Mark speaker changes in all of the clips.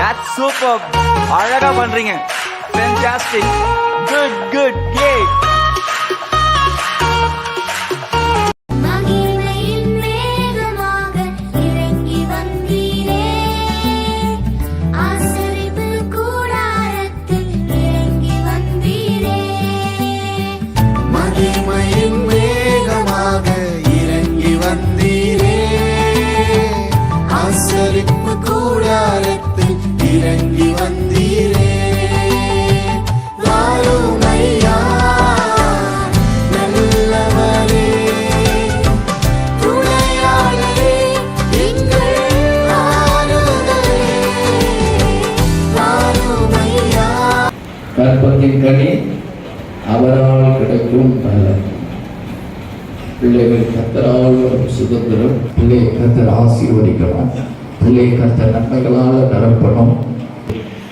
Speaker 1: That's super. அழகா பண்றீங்க. Fantastic. Good, good, great.
Speaker 2: இறங்கி வந்தீரே வாரும் ஐயா நல்லவரே துணையாளரே எங்கள் ஆறுதலே வாரும் ஐயா.
Speaker 3: கற்பத்தின் கனி அவரால் கிடைக்கும் பலன். பிள்ளைகள் கர்த்தரால் சுதந்திரம். பிள்ளையை கர்த்தர் ஆசீர்வதிக்கணும். பிள்ளை கர்த்தர் நன்மைகளால் நிரப்பணும்.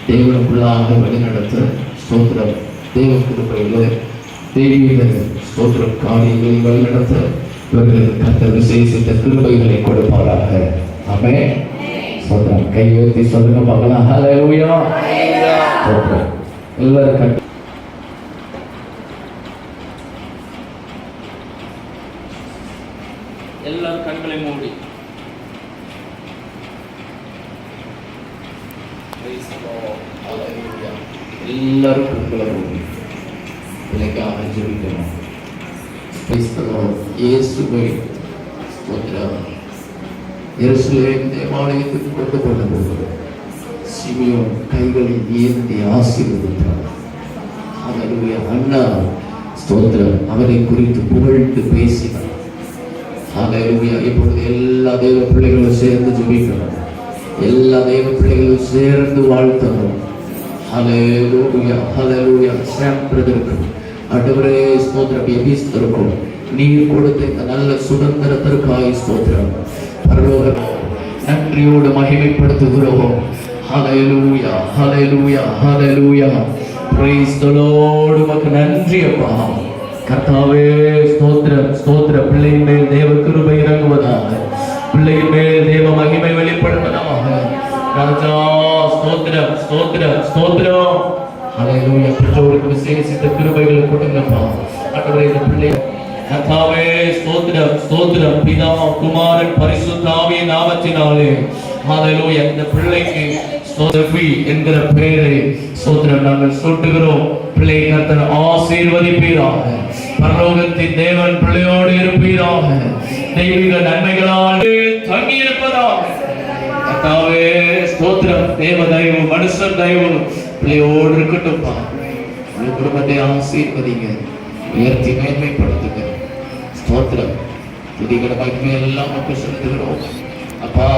Speaker 3: தேவனுக்குள்ளாக வழிநடத்த ஸ்தோத்திரம். தேவ கிருபையில் தெய்வீக ஸ்தோத்திரம் காரியங்களில் வழிநடத்த இவர்களுக்கு கர்த்தர் விசேஷித்த கிருபைகளை கொடுப்பாராக. ஆமென். ஸ்தோத்திரம். கை உயர்த்தி சொல்லுங்க பார்க்கலாம். ஹல்லேலூயா. ஸ்தோத்திரம். எல்லாரும்
Speaker 4: எல்லாரும் கண்களை மூடி
Speaker 3: எல்லாரும் கண்களை மூடி பிள்ளைக்காக ஜெபிக்கணும். இயேசுவை எருசலேம் தேவாலயத்துக்கு கொண்டு கொண்ட போது சிமியோன் கைகளை ஏந்தி ஆசீர்வதித்தார். அவருடைய அண்ணா ஸ்தோத்திரம் அவரை குறித்து புகழ்ந்து பேசினார். இப்பொழுது எல்லா தேவ பிள்ளைகளும் சேர்ந்து ஜெபிக்கணும். எல்லா தேவ பிள்ளைகளும் சேர்ந்து வாழ்த்தணும். ஹல்லேலூயா ஹல்லேலூயா. சாம் பிரதருக்கும் ஆண்டவரே ஸ்தோத்திரம். எபிஸ்தருக்கும் நீர் கொடுத்த இந்த நல்ல சுதந்திரத்திற்காக ஸ்தோத்திரம். பரலோக நன்றியோடு மகிமைப்படுத்துகிறோம். Hallelujah hallelujah hallelujah. Praise the lord. உமக்கு நன்றி அப்பா. கர்த்தாவே ஸ்தோத்திரம் ஸ்தோத்திரம். பிள்ளையின் மேல் தேவ கிருபை இறங்குவதாக. பிள்ளையின் மேல் தேவ மகிமை வெளிப்படுவதாக. ராஜா ஸ்தோத்திரம் ஸ்தோத்திரம் ஸ்தோத்திரம். ஹல்லேலூயா. பெற்றோருக்கு விசேஷித்த கிருபைகளை கொடுங்கப்பா. ஆண்டவரே இந்த பிள்ளை கர்த்தாவே ஸ்தோத்திரம் ஸ்தோத்திரம். பிதா குமாரன் பரிசுத்த ஆவியின் நாமத்தினாலே ஹல்லேலூயா இந்த பிள்ளைக்கு ஸ்தோத்ரி என்கிற பெயரை ஸ்தோத்திரம் நாங்கள் சூட்டுகிறோம். பிள்ளை கர்த்தர் ஆசீர்வதிப்பீராக. பரலோகத்தின் தேவன் பிள்ளையோடு இருப்பீராக. தெய்வீக நன்மைகளால் தங்கி இருப்பதாக. கர்த்தாவே ஸ்தோத்திரம். தேவ தயவு மனுஷர் தயவு பிள்ளையோடு இருக்கட்டும்பா. உங்கள் குடும்பத்தை ஆசீர்வதிங்க. உயர்த்தி மேன்மைப்படுத்துங்க. ஸ்தோத்திரம். துதிகளை மகிமை எல்லாம் மக்கள் செலுத்துகிறோம் அப்பா.